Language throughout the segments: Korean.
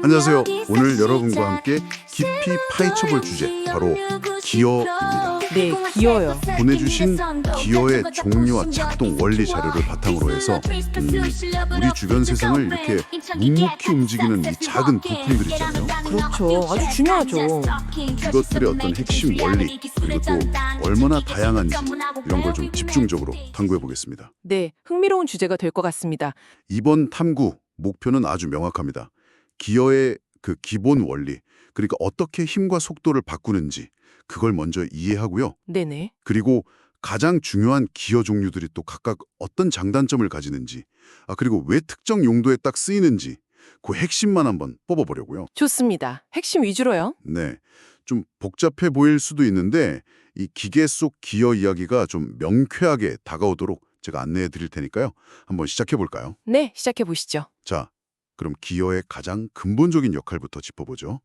안녕하세요. 오늘 여러분과 함께 깊이 파헤쳐볼 주제, 바로 기어입니다. 네, 기어요. 보내주신 기어의 종류와 작동 원리 자료를 바탕으로 해서 우리 주변 세상을 이렇게 묵묵히 움직이는 이 작은 부품들 있잖아요. 그렇죠. 아주 중요하죠. 이것들의 어떤 핵심 원리, 그리고 또 얼마나 다양한지 이런 걸 좀 집중적으로 탐구해 보겠습니다. 네, 흥미로운 주제가 될 것 같습니다. 이번 탐구 목표는 아주 명확합니다. 기어의 그 기본 원리, 그러니까 어떻게 힘과 속도를 바꾸는지 그걸 먼저 이해하고요. 네네. 그리고 가장 중요한 기어 종류들이 또 각각 어떤 장단점을 가지는지, 그리고 왜 특정 용도에 딱 쓰이는지 그 핵심만 한번 뽑아보려고요. 좋습니다. 핵심 위주로요. 네, 좀 복잡해 보일 수도 있는데 이 기계 속 기어 이야기가 좀 명쾌하게 다가오도록 제가 안내해 드릴 테니까요. 한번 시작해 볼까요? 네, 시작해 보시죠. 자, 그럼 기어의 가장 근본적인 역할부터 짚어보죠.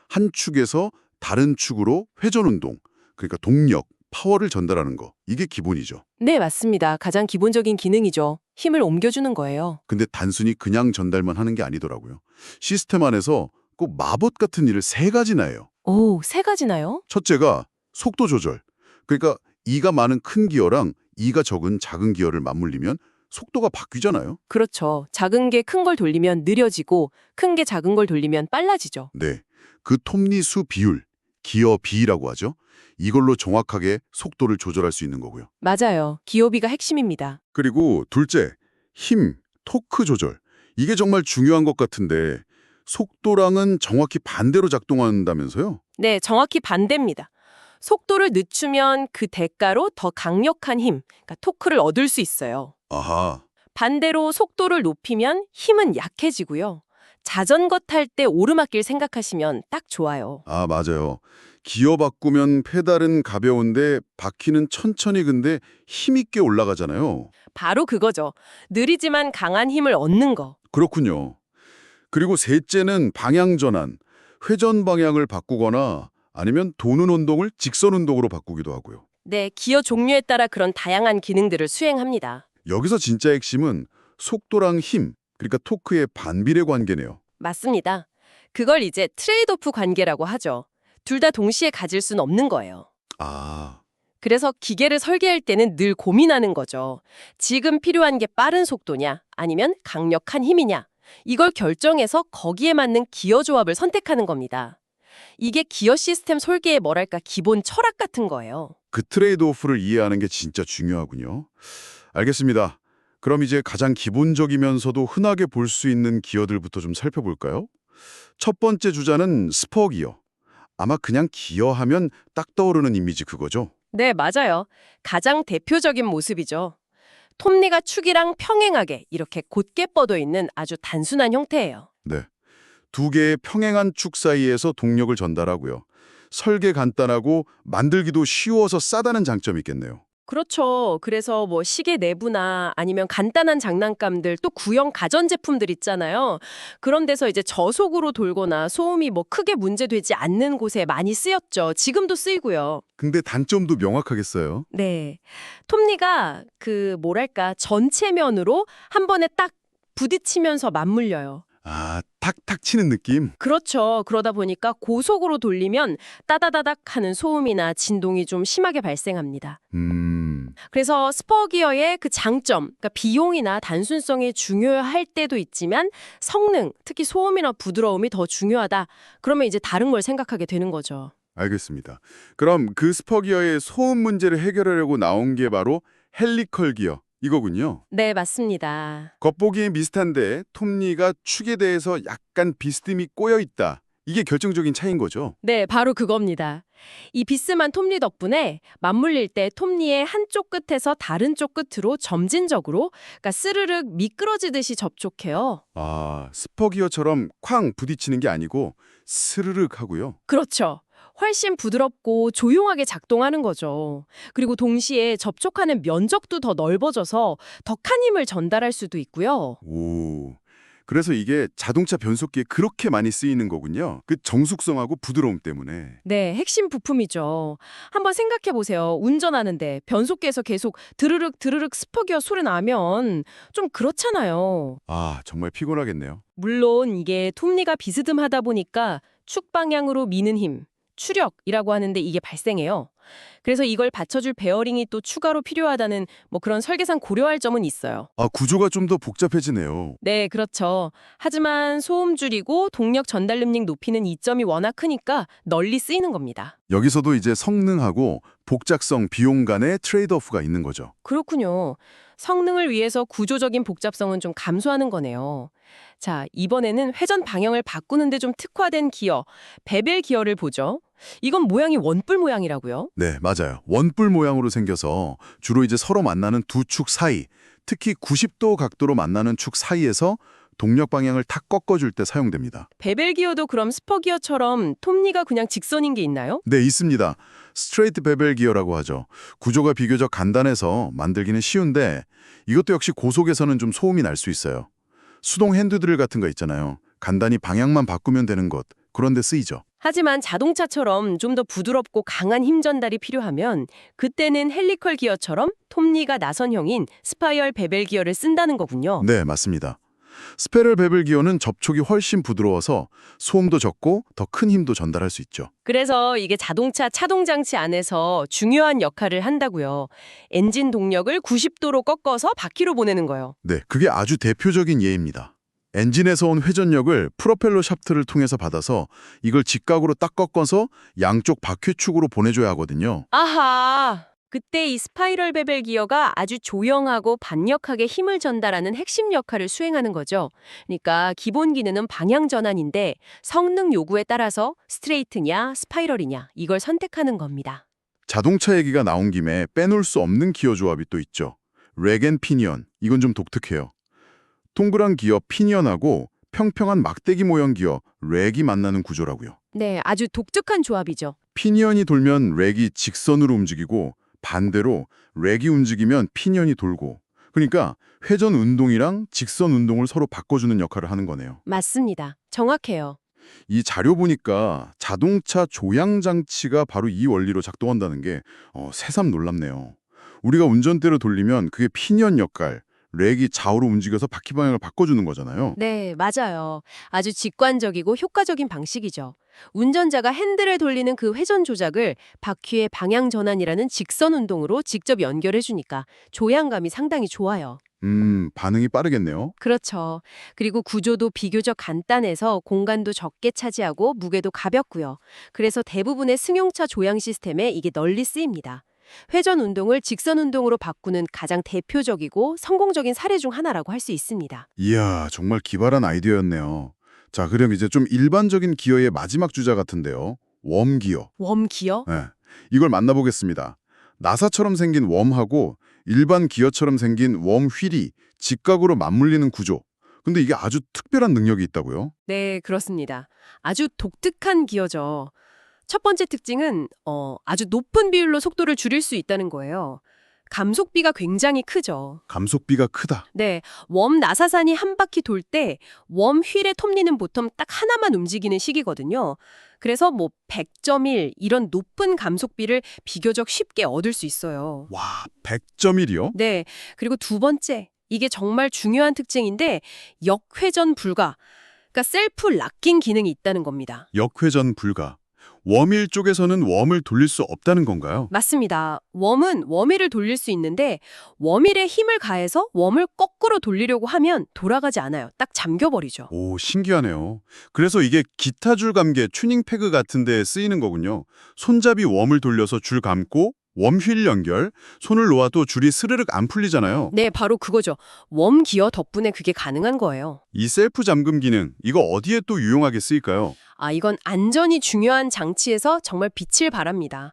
한 축에서 다른 축으로 회전 운동, 그러니까 동력, 파워를 전달하는 거, 이게 기본이죠. 네, 맞습니다. 가장 기본적인 기능이죠. 힘을 옮겨주는 거예요. 근데 단순히 그냥 전달만 하는 게 아니더라고요. 시스템 안에서 꼭 마법 같은 일을 세 가지나 해요. 오, 세 가지나요? 첫째가 속도 조절. 그러니까 E가 많은 큰 기어랑 E가 적은 작은 기어를 맞물리면 속도가 바뀌잖아요. 그렇죠. 작은 게 큰 걸 돌리면 느려지고 큰 게 작은 걸 돌리면 빨라지죠. 네, 그 톱니수 비율, 기어 비라고 하죠. 이걸로 정확하게 속도를 조절할 수 있는 거고요. 맞아요. 기어비가 핵심입니다. 그리고 둘째, 힘, 토크 조절. 이게 정말 중요한 것 같은데 속도랑은 정확히 반대로 작동한다면서요? 네, 정확히 반대입니다. 속도를 늦추면 그 대가로 더 강력한 힘, 그러니까 토크를 얻을 수 있어요. 아하, 반대로 속도를 높이면 힘은 약해지고요. 자전거 탈 때 오르막길 생각하시면 딱 좋아요. 맞아요. 기어 바꾸면 페달은 가벼운데 바퀴는 천천히 근데 힘있게 올라가잖아요. 바로 그거죠. 느리지만 강한 힘을 얻는 거. 그렇군요. 그리고 셋째는 방향 전환. 회전 방향을 바꾸거나 아니면 도는 운동을 직선 운동으로 바꾸기도 하고요. 네, 기어 종류에 따라 그런 다양한 기능들을 수행합니다. 여기서 진짜 핵심은 속도랑 힘, 그러니까 토크의 반비례 관계네요. 맞습니다. 그걸 이제 트레이드오프 관계라고 하죠. 둘 다 동시에 가질 수는 없는 거예요. 아, 그래서 기계를 설계할 때는 늘 고민하는 거죠. 지금 필요한 게 빠른 속도냐, 아니면 강력한 힘이냐. 이걸 결정해서 거기에 맞는 기어 조합을 선택하는 겁니다. 이게 기어 시스템 설계의 뭐랄까 기본 철학 같은 거예요. 그 트레이드오프를 이해하는 게 진짜 중요하군요. 알겠습니다. 그럼 이제 가장 기본적이면서도 흔하게 볼 수 있는 기어들부터 좀 살펴볼까요? 첫 번째 주자는 스포 기어. 아마 그냥 기어하면 딱 떠오르는 이미지 그거죠? 네, 맞아요. 가장 대표적인 모습이죠. 톱니가 축이랑 평행하게 이렇게 곧게 뻗어 있는 아주 단순한 형태예요. 네. 두 개의 평행한 축 사이에서 동력을 전달하고요. 설계 간단하고 만들기도 쉬워서 싸다는 장점이 있겠네요. 그렇죠. 그래서 뭐 시계 내부나 아니면 간단한 장난감들 또 구형 가전제품들 있잖아요. 그런 데서 이제 저속으로 돌거나 소음이 뭐 크게 문제되지 않는 곳에 많이 쓰였죠. 지금도 쓰이고요. 근데 단점도 명확하겠어요. 네. 톱니가 그 뭐랄까 전체면으로 한 번에 딱 부딪히면서 맞물려요. 탁탁 치는 느낌? 그렇죠. 그러다 보니까 고속으로 돌리면 따다다닥 하는 소음이나 진동이 좀 심하게 발생합니다. 그래서 스포기어의 그 장점, 그러니까 비용이나 단순성이 중요할 때도 있지만 성능, 특히 소음이나 부드러움이 더 중요하다. 그러면 이제 다른 걸 생각하게 되는 거죠. 알겠습니다. 그럼 그 스퍼기어의 소음 문제를 해결하려고 나온 게 바로 헬리컬 기어 이거군요. 네, 맞습니다. 겉보기엔 비슷한데 톱니가 축에 대해서 약간 비스듬히 꼬여 있다. 이게 결정적인 차이인 거죠. 네, 바로 그겁니다. 이 비스만 톱니 덕분에 맞물릴 때 톱니의 한쪽 끝에서 다른 쪽 끝으로 점진적으로, 그러니까 스르륵 미끄러지듯이 접촉해요. 스퍼기어처럼 쾅 부딪히는 게 아니고 스르륵 하고요. 그렇죠. 훨씬 부드럽고 조용하게 작동하는 거죠. 그리고 동시에 접촉하는 면적도 더 넓어져서 더 큰 힘을 전달할 수도 있고요. 오, 그래서 이게 자동차 변속기에 그렇게 많이 쓰이는 거군요. 그 정숙성하고 부드러움 때문에. 네, 핵심 부품이죠. 한번 생각해 보세요. 운전하는데 변속기에서 계속 드르륵 드르륵 스포기어 소리 나면 좀 그렇잖아요. 아, 정말 피곤하겠네요. 물론 이게 톱니가 비스듬하다 보니까 축 방향으로 미는 힘, 추력이라고 하는데 이게 발생해요. 그래서 이걸 받쳐줄 베어링이 또 추가로 필요하다는 뭐 그런 설계상 고려할 점은 있어요. 아, 구조가 좀 더 복잡해지네요. 네, 그렇죠. 하지만 소음 줄이고 동력 전달 능력 높이는 이점이 워낙 크니까 널리 쓰이는 겁니다. 여기서도 이제 성능하고 복잡성, 비용 간의 트레이드오프가 있는 거죠. 그렇군요. 성능을 위해서 구조적인 복잡성은 좀 감소하는 거네요. 자, 이번에는 회전 방향을 바꾸는데 좀 특화된 기어, 베벨 기어를 보죠. 이건 모양이 원뿔 모양이라고요? 네, 맞아요. 원뿔 모양으로 생겨서 주로 이제 서로 만나는 두 축 사이, 특히 90도 각도로 만나는 축 사이에서 동력 방향을 탁 꺾어줄 때 사용됩니다. 베벨 기어도 그럼 스퍼 기어처럼 톱니가 그냥 직선인 게 있나요? 네, 있습니다. 스트레이트 베벨 기어라고 하죠. 구조가 비교적 간단해서 만들기는 쉬운데 이것도 역시 고속에서는 좀 소음이 날 수 있어요. 수동 핸드드릴 같은 거 있잖아요. 간단히 방향만 바꾸면 되는 것, 그런 데 쓰이죠. 하지만 자동차처럼 좀 더 부드럽고 강한 힘 전달이 필요하면 그때는 헬리컬 기어처럼 톱니가 나선형인 스파이럴 베벨 기어를 쓴다는 거군요. 네, 맞습니다. 스페럴 베벨 기어는 접촉이 훨씬 부드러워서 소음도 적고 더 큰 힘도 전달할 수 있죠. 그래서 이게 자동차 차동 장치 안에서 중요한 역할을 한다고요. 엔진 동력을 90도로 꺾어서 바퀴로 보내는 거예요. 네, 그게 아주 대표적인 예입니다. 엔진에서 온 회전력을 프로펠러 샤프트를 통해서 받아서 이걸 직각으로 딱 꺾어서 양쪽 바퀴축으로 보내줘야 하거든요. 아하! 그때 이 스파이럴 베벨 기어가 아주 조용하고 반역하게 힘을 전달하는 핵심 역할을 수행하는 거죠. 그러니까 기본 기능은 방향 전환인데 성능 요구에 따라서 스트레이트냐 스파이럴이냐 이걸 선택하는 겁니다. 자동차 얘기가 나온 김에 빼놓을 수 없는 기어 조합이 또 있죠. 렉앤 피니언, 이건 좀 독특해요. 동그란 기어 피니언하고 평평한 막대기 모형 기어 렉이 만나는 구조라고요. 네, 아주 독특한 조합이죠. 피니언이 돌면 렉이 직선으로 움직이고 반대로 렉이 움직이면 피니언이 돌고, 그러니까 회전 운동이랑 직선 운동을 서로 바꿔주는 역할을 하는 거네요. 맞습니다. 정확해요. 이 자료 보니까 자동차 조향 장치가 바로 이 원리로 작동한다는 게 새삼 놀랍네요. 우리가 운전대로 돌리면 그게 피니언 역할, 렉이 좌우로 움직여서 바퀴 방향을 바꿔주는 거잖아요. 네, 맞아요. 아주 직관적이고 효과적인 방식이죠. 운전자가 핸들을 돌리는 그 회전 조작을 바퀴의 방향 전환이라는 직선 운동으로 직접 연결해 주니까 조향감이 상당히 좋아요. 반응이 빠르겠네요. 그렇죠. 그리고 구조도 비교적 간단해서 공간도 적게 차지하고 무게도 가볍고요. 그래서 대부분의 승용차 조향 시스템에 이게 널리 쓰입니다. 회전 운동을 직선 운동으로 바꾸는 가장 대표적이고 성공적인 사례 중 하나라고 할 수 있습니다. 이야, 정말 기발한 아이디어였네요. 자, 그럼 이제 좀 일반적인 기어의 마지막 주자 같은데요. 웜 기어. 웜 기어? 네, 이걸 만나보겠습니다. 나사처럼 생긴 웜하고 일반 기어처럼 생긴 웜 휠이 직각으로 맞물리는 구조. 근데 이게 아주 특별한 능력이 있다고요? 네, 그렇습니다. 아주 독특한 기어죠. 첫 번째 특징은 아주 높은 비율로 속도를 줄일 수 있다는 거예요. 감속비가 굉장히 크죠. 감속비가 크다. 네, 웜 나사산이 한 바퀴 돌 때 웜 휠의 톱니는 보통 딱 하나만 움직이는 식이거든요. 그래서 뭐 100.1 이런 높은 감속비를 비교적 쉽게 얻을 수 있어요. 와, 100.1이요? 네, 그리고 두 번째, 이게 정말 중요한 특징인데 역회전 불가, 그러니까 셀프 락킹 기능이 있다는 겁니다. 역회전 불가. 웜일 쪽에서는 웜을 돌릴 수 없다는 건가요? 맞습니다. 웜은 웜휠을 돌릴 수 있는데 웜휠에 힘을 가해서 웜을 거꾸로 돌리려고 하면 돌아가지 않아요. 딱 잠겨버리죠. 오, 신기하네요. 그래서 이게 기타 줄 감개, 튜닝 패그 같은 데 쓰이는 거군요. 손잡이 웜을 돌려서 줄 감고 웜휠 연결, 손을 놓아도 줄이 스르륵 안 풀리잖아요. 네, 바로 그거죠. 웜 기어 덕분에 그게 가능한 거예요. 이 셀프 잠금 기능, 이거 어디에 또 유용하게 쓰일까요? 이건 안전이 중요한 장치에서 정말 빛을 발합니다.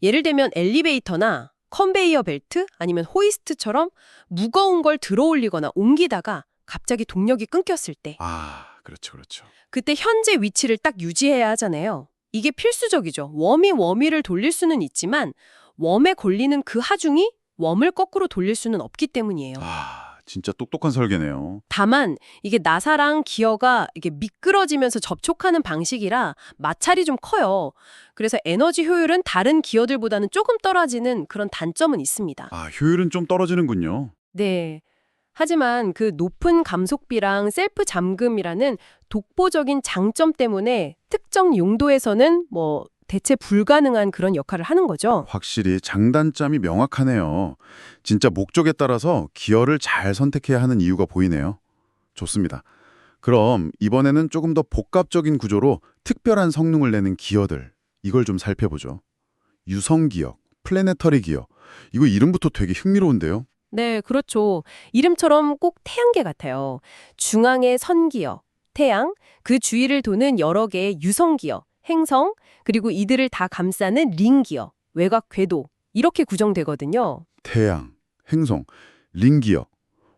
예를 들면 엘리베이터나 컨베이어 벨트 아니면 호이스트처럼 무거운 걸 들어 올리거나 옮기다가 갑자기 동력이 끊겼을 때 아, 그렇죠, 그렇죠. 그때 현재 위치를 딱 유지해야 하잖아요. 이게 필수적이죠. 웜이 웜위를 돌릴 수는 있지만 웜에 걸리는 그 하중이 웜을 거꾸로 돌릴 수는 없기 때문이에요. 아, 진짜 똑똑한 설계네요. 다만 이게 나사랑 기어가 이게 미끄러지면서 접촉하는 방식이라 마찰이 좀 커요. 그래서 에너지 효율은 다른 기어들보다는 조금 떨어지는 그런 단점은 있습니다. 아, 효율은 좀 떨어지는군요. 네. 하지만 그 높은 감속비랑 셀프 잠금이라는 독보적인 장점 때문에 특정 용도에서는 대체 불가능한 그런 역할을 하는 거죠. 확실히 장단점이 명확하네요. 진짜 목적에 따라서 기어를 잘 선택해야 하는 이유가 보이네요. 좋습니다. 그럼 이번에는 조금 더 복합적인 구조로 특별한 성능을 내는 기어들, 이걸 좀 살펴보죠. 유성 기어, 플래네터리 기어, 이거 이름부터 되게 흥미로운데요. 네, 그렇죠. 이름처럼 꼭 태양계 같아요. 중앙에 선기어, 태양, 그 주위를 도는 여러 개의 유성기어, 행성, 그리고 이들을 다 감싸는 링기어, 외곽 궤도, 이렇게 구성되거든요. 태양, 행성, 링기어.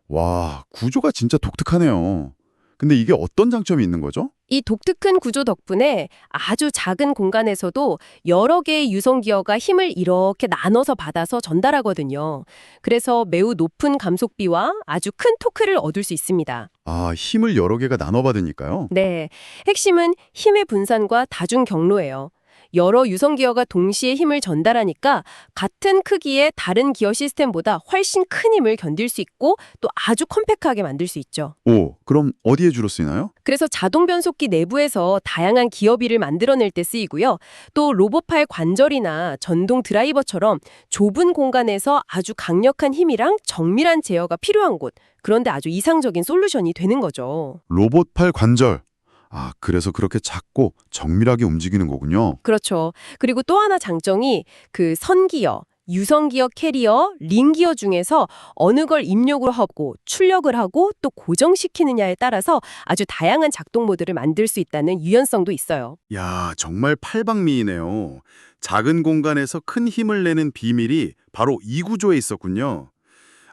와, 구조가 진짜 독특하네요. 근데 이게 어떤 장점이 있는 거죠? 이 독특한 구조 덕분에 아주 작은 공간에서도 여러 개의 유성기어가 힘을 이렇게 나눠서 받아서 전달하거든요. 그래서 매우 높은 감속비와 아주 큰 토크를 얻을 수 있습니다. 아, 힘을 여러 개가 나눠받으니까요. 네, 핵심은 힘의 분산과 다중 경로예요. 여러 유성기어가 동시에 힘을 전달하니까 같은 크기의 다른 기어 시스템보다 훨씬 큰 힘을 견딜 수 있고 또 아주 컴팩트하게 만들 수 있죠. 오, 그럼 어디에 주로 쓰이나요? 그래서 자동 변속기 내부에서 다양한 기어비를 만들어낼 때 쓰이고요. 또 로봇팔 관절이나 전동 드라이버처럼 좁은 공간에서 아주 강력한 힘이랑 정밀한 제어가 필요한 곳, 그런데 아주 이상적인 솔루션이 되는 거죠. 로봇팔 관절. 아, 그래서 그렇게 작고 정밀하게 움직이는 거군요. 그렇죠. 그리고 또 하나 장점이 그 선기어, 유성기어 캐리어, 링기어 중에서 어느 걸 입력을 하고 출력을 하고 또 고정시키느냐에 따라서 아주 다양한 작동 모드를 만들 수 있다는 유연성도 있어요. 야, 정말 팔방미이네요. 작은 공간에서 큰 힘을 내는 비밀이 바로 이 구조에 있었군요.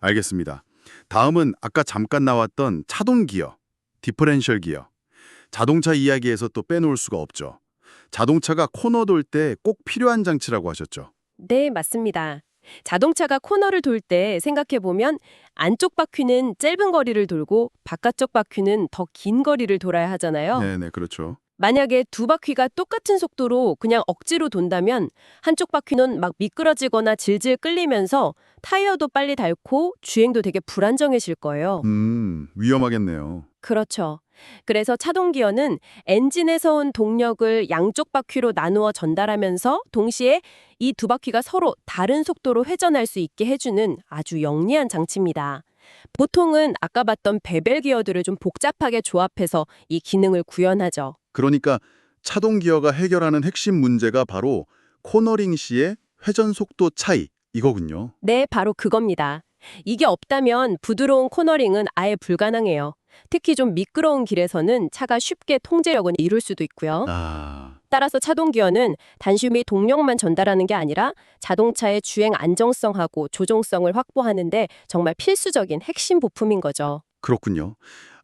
알겠습니다. 다음은 아까 잠깐 나왔던 차동 기어, 디퍼렌셜 기어. 자동차 이야기에서 또 빼놓을 수가 없죠. 자동차가 코너 돌 때 꼭 필요한 장치라고 하셨죠. 네, 맞습니다. 자동차가 코너를 돌 때 생각해보면 안쪽 바퀴는 짧은 거리를 돌고 바깥쪽 바퀴는 더 긴 거리를 돌아야 하잖아요. 네네, 그렇죠. 만약에 두 바퀴가 똑같은 속도로 그냥 억지로 돈다면 한쪽 바퀴는 막 미끄러지거나 질질 끌리면서 타이어도 빨리 닳고 주행도 되게 불안정해질 거예요. 위험하겠네요. 그렇죠. 그래서 차동 기어는 엔진에서 온 동력을 양쪽 바퀴로 나누어 전달하면서 동시에 이 두 바퀴가 서로 다른 속도로 회전할 수 있게 해주는 아주 영리한 장치입니다. 보통은 아까 봤던 베벨 기어들을 좀 복잡하게 조합해서 이 기능을 구현하죠. 그러니까 차동 기어가 해결하는 핵심 문제가 바로 코너링 시의 회전 속도 차이, 이거군요. 네, 바로 그겁니다. 이게 없다면 부드러운 코너링은 아예 불가능해요. 특히 좀 미끄러운 길에서는 차가 쉽게 통제력을 잃을 수도 있고요. 아, 따라서 차동 기어는 단순히 동력만 전달하는 게 아니라 자동차의 주행 안정성하고 조종성을 확보하는데 정말 필수적인 핵심 부품인 거죠. 그렇군요.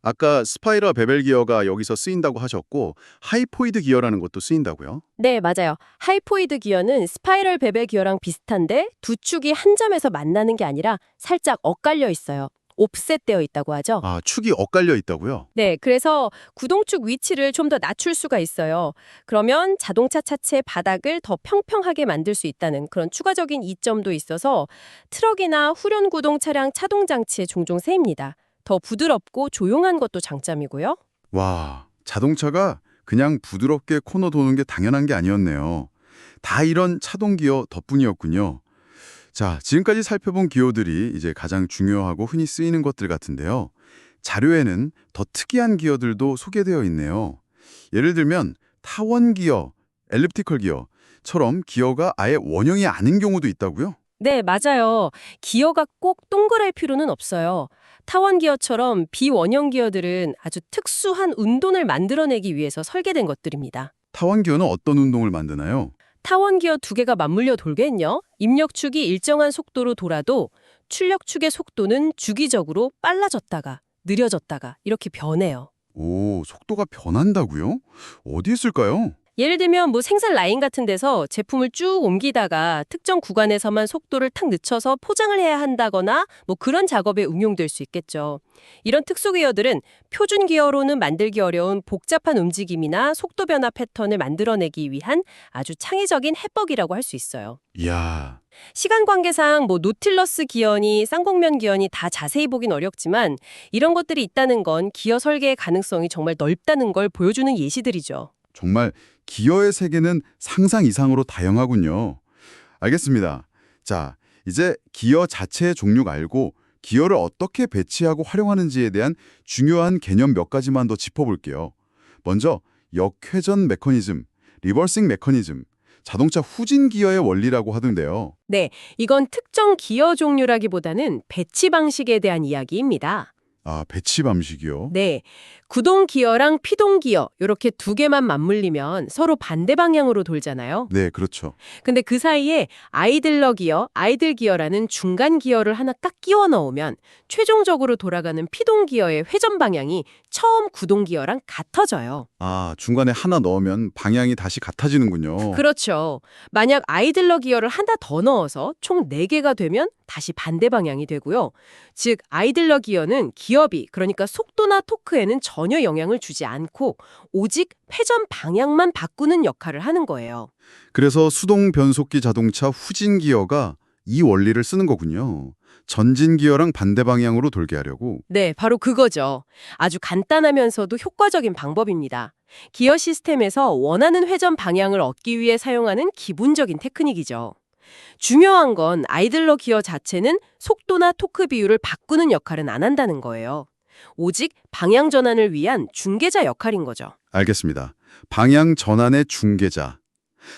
아까 스파이럴 베벨 기어가 여기서 쓰인다고 하셨고 하이포이드 기어라는 것도 쓰인다고요? 네, 맞아요. 하이포이드 기어는 스파이럴 베벨 기어랑 비슷한데 두 축이 한 점에서 만나는 게 아니라 살짝 엇갈려 있어요. 옵셋되어 있다고 하죠. 아, 축이 엇갈려 있다고요? 네, 그래서 구동축 위치를 좀 더 낮출 수가 있어요. 그러면 자동차 차체 바닥을 더 평평하게 만들 수 있다는 그런 추가적인 이점도 있어서 트럭이나 후륜구동 차량 차동 장치에 종종 쓰입니다. 더 부드럽고 조용한 것도 장점이고요. 와, 자동차가 그냥 부드럽게 코너 도는 게 당연한 게 아니었네요. 다 이런 차동 기어 덕분이었군요. 자, 지금까지 살펴본 기어들이 이제 가장 중요하고 흔히 쓰이는 것들 같은데요. 자료에는 더 특이한 기어들도 소개되어 있네요. 예를 들면 타원 기어, 엘립티컬 기어처럼 기어가 아예 원형이 아닌 경우도 있다고요? 네, 맞아요. 기어가 꼭 동그랄 필요는 없어요. 타원 기어처럼 비원형 기어들은 아주 특수한 운동을 만들어내기 위해서 설계된 것들입니다. 타원 기어는 어떤 운동을 만드나요? 타원 기어 두 개가 맞물려 돌겠요. 입력축이 일정한 속도로 돌아도 출력축의 속도는 주기적으로 빨라졌다가 느려졌다가 이렇게 변해요. 오, 속도가 변한다고요? 어디 있을까요? 예를 들면 뭐 생산 라인 같은 데서 제품을 쭉 옮기다가 특정 구간에서만 속도를 탁 늦춰서 포장을 해야 한다거나 뭐 그런 작업에 응용될 수 있겠죠. 이런 특수 기어들은 표준 기어로는 만들기 어려운 복잡한 움직임이나 속도 변화 패턴을 만들어내기 위한 아주 창의적인 해법이라고 할 수 있어요. 이야, 시간 관계상 뭐 노틸러스 기어니 쌍곡면 기어니 다 자세히 보긴 어렵지만 이런 것들이 있다는 건 기어 설계의 가능성이 정말 넓다는 걸 보여주는 예시들이죠. 정말 기어의 세계는 상상 이상으로 다양하군요. 알겠습니다. 자, 이제 기어 자체의 종류가 알고 기어를 어떻게 배치하고 활용하는지에 대한 중요한 개념 몇 가지만 더 짚어볼게요. 먼저 역회전 메커니즘, 리버싱 메커니즘, 자동차 후진 기어의 원리라고 하던데요. 네, 이건 특정 기어 종류라기보다는 배치 방식에 대한 이야기입니다. 아, 배치 방식이요? 네, 구동 기어랑 피동 기어 이렇게 두 개만 맞물리면 서로 반대 방향으로 돌잖아요. 네, 그렇죠. 근데 그 사이에 아이들러 기어, 아이들 기어라는 중간 기어를 하나 딱 끼워 넣으면 최종적으로 돌아가는 피동 기어의 회전 방향이 처음 구동 기어랑 같아져요. 아, 중간에 하나 넣으면 방향이 다시 같아지는군요. 그렇죠. 만약 아이들러 기어를 하나 더 넣어서 총 4개가 되면 다시 반대 방향이 되고요. 즉 아이들러 기어는 기어비, 그러니까 속도나 토크에는 전혀 영향을 주지 않고 오직 회전 방향만 바꾸는 역할을 하는 거예요. 그래서 수동 변속기 자동차 후진 기어가 이 원리를 쓰는 거군요. 전진 기어랑 반대 방향으로 돌게 하려고. 네, 바로 그거죠. 아주 간단하면서도 효과적인 방법입니다. 기어 시스템에서 원하는 회전 방향을 얻기 위해 사용하는 기본적인 테크닉이죠. 중요한 건 아이들러 기어 자체는 속도나 토크 비율을 바꾸는 역할은 안 한다는 거예요. 오직 방향 전환을 위한 중개자 역할인 거죠. 알겠습니다. 방향 전환의 중개자.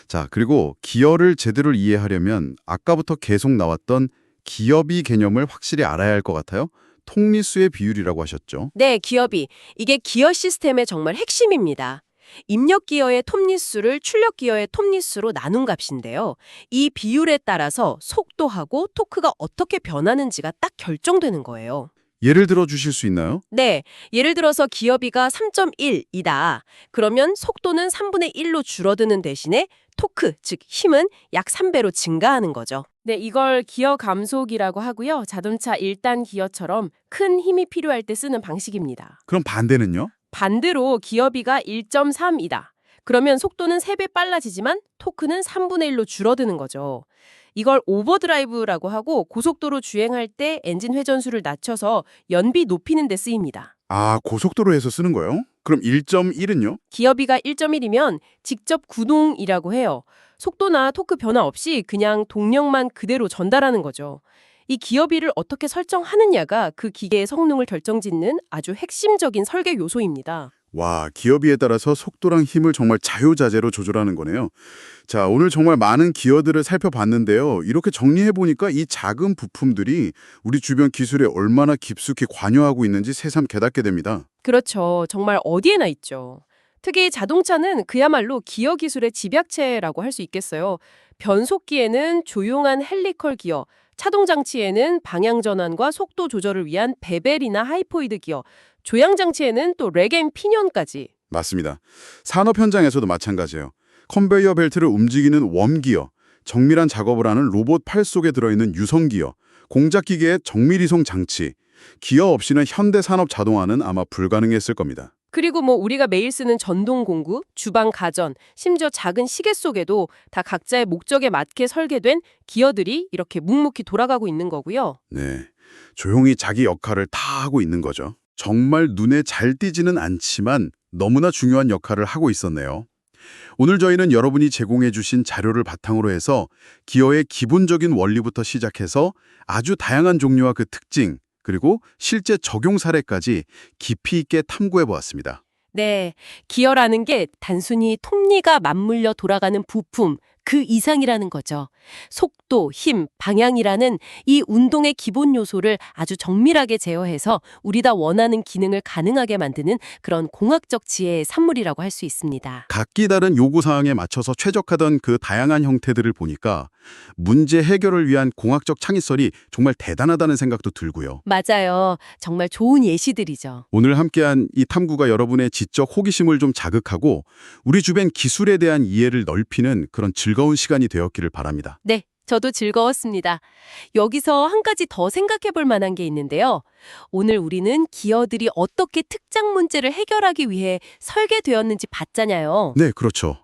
자, 그리고 기어를 제대로 이해하려면 아까부터 계속 나왔던 기어비 개념을 확실히 알아야 할 것 같아요. 통리수의 비율이라고 하셨죠. 네, 기어비. 이게 기어 시스템의 정말 핵심입니다. 입력 기어의 톱니수를 출력 기어의 톱니수로 나눈 값인데요. 이 비율에 따라서 속도하고 토크가 어떻게 변하는지가 딱 결정되는 거예요. 예를 들어 주실 수 있나요? 네, 예를 들어서 기어비가 3.1이다. 그러면 속도는 3분의 1로 줄어드는 대신에 토크, 즉 힘은 약 3배로 증가하는 거죠. 네, 이걸 기어 감속이라고 하고요. 자동차 1단 기어처럼 큰 힘이 필요할 때 쓰는 방식입니다. 그럼 반대는요? 반대로 기어비가 1.3이다. 그러면 속도는 3배 빨라지지만 토크는 3분의 1로 줄어드는 거죠. 이걸 오버드라이브라고 하고 고속도로 주행할 때 엔진 회전수를 낮춰서 연비 높이는 데 쓰입니다. 아, 고속도로에서 쓰는 거예요? 그럼 1.1은요? 기어비가 1.1이면 직접 구동이라고 해요. 속도나 토크 변화 없이 그냥 동력만 그대로 전달하는 거죠. 이 기어비를 어떻게 설정하느냐가 그 기계의 성능을 결정짓는 아주 핵심적인 설계 요소입니다. 와, 기어비에 따라서 속도랑 힘을 정말 자유자재로 조절하는 거네요. 자, 오늘 정말 많은 기어들을 살펴봤는데요. 이렇게 정리해보니까 이 작은 부품들이 우리 주변 기술에 얼마나 깊숙이 관여하고 있는지 새삼 깨닫게 됩니다. 그렇죠. 정말 어디에나 있죠. 특히 자동차는 그야말로 기어 기술의 집약체라고 할 수 있겠어요. 변속기에는 조용한 헬리컬 기어, 차동 장치에는 방향 전환과 속도 조절을 위한 베벨이나 하이포이드 기어, 조향 장치에는 또 렉앤 피니언까지. 맞습니다. 산업 현장에서도 마찬가지예요. 컨베이어 벨트를 움직이는 웜기어, 정밀한 작업을 하는 로봇 팔 속에 들어있는 유성기어, 공작 기계의 정밀이송 장치, 기어 없이는 현대 산업 자동화는 아마 불가능했을 겁니다. 그리고 뭐 우리가 매일 쓰는 전동 공구, 주방 가전, 심지어 작은 시계 속에도 다 각자의 목적에 맞게 설계된 기어들이 이렇게 묵묵히 돌아가고 있는 거고요. 네, 조용히 자기 역할을 다 하고 있는 거죠. 정말 눈에 잘 띄지는 않지만 너무나 중요한 역할을 하고 있었네요. 오늘 저희는 여러분이 제공해 주신 자료를 바탕으로 해서 기어의 기본적인 원리부터 시작해서 아주 다양한 종류와 그 특징, 그리고 실제 적용 사례까지 깊이 있게 탐구해 보았습니다. 네, 기어라는 게 단순히 톱니가 맞물려 돌아가는 부품, 그 이상이라는 거죠. 속도, 힘, 방향이라는 이 운동의 기본 요소를 아주 정밀하게 제어해서 우리가 원하는 기능을 가능하게 만드는 그런 공학적 지혜의 산물이라고 할 수 있습니다. 각기 다른 요구사항에 맞춰서 최적화된 그 다양한 형태들을 보니까 문제 해결을 위한 공학적 창의성이 정말 대단하다는 생각도 들고요. 맞아요. 정말 좋은 예시들이죠. 오늘 함께한 이 탐구가 여러분의 지적 호기심을 좀 자극하고 우리 주변 기술에 대한 이해를 넓히는 그런 즐거운 시간이 되었기를 바랍니다. 네, 저도 즐거웠습니다. 여기서 한 가지 더 생각해 볼 만한 게 있는데요. 오늘 우리는 기어들이 어떻게 특정 문제를 해결하기 위해 설계되었는지 봤잖아요. 네, 그렇죠.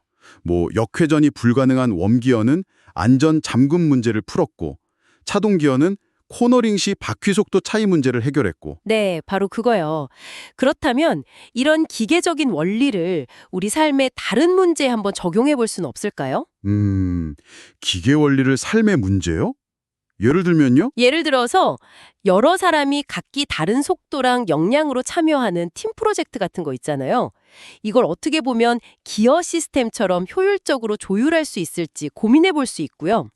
역회전이 불가능한 웜기어는 안전 잠금 문제를 풀었고 차동기어는 코너링 시 바퀴 속도 차이 문제를 해결했고 네, 바로 그거요. 그렇다면 이런 기계적인 원리를 우리 삶의 다른 문제에 한번 적용해 볼 수는 없을까요? 기계 원리를 삶의 문제요? 예를 들면요? 예를 들어서 여러 사람이 각기 다른 속도랑 역량으로 참여하는 팀 프로젝트 같은 거 있잖아요. 이걸 어떻게 보면 기어 시스템처럼 효율적으로 조율할 수 있을지 고민해 볼 수 있고요.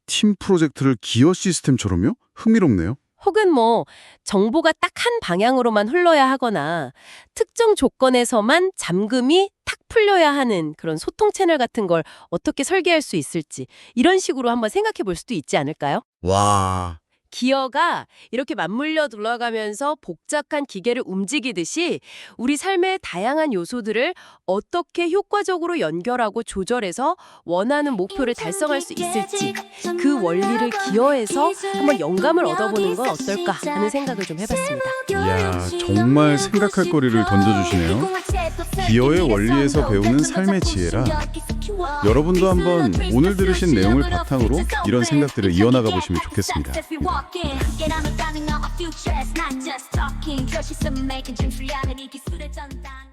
팀 프로젝트를 기어 시스템처럼요? 흥미롭네요. 혹은 정보가 딱 한 방향으로만 흘러야 하거나 특정 조건에서만 잠금이 탁 풀려야 하는 그런 소통 채널 같은 걸 어떻게 설계할 수 있을지 이런 식으로 한번 생각해 볼 수도 있지 않을까요? 와, 기어가 이렇게 맞물려 돌아가면서 복잡한 기계를 움직이듯이 우리 삶의 다양한 요소들을 어떻게 효과적으로 연결하고 조절해서 원하는 목표를 달성할 수 있을지 그 원리를 기어에서 한번 영감을 얻어보는 건 어떨까 하는 생각을 좀 해봤습니다. 이야, 정말 생각할 거리를 던져주시네요. 기어의 원리에서 배우는 삶의 지혜라 여러분도 한번 오늘 들으신 내용을 바탕으로 이런 생각들을 이어나가 보시면 좋겠습니다. Get on the running of our future, it's not just talking. 결실은 making dreams reality 기술의 전당.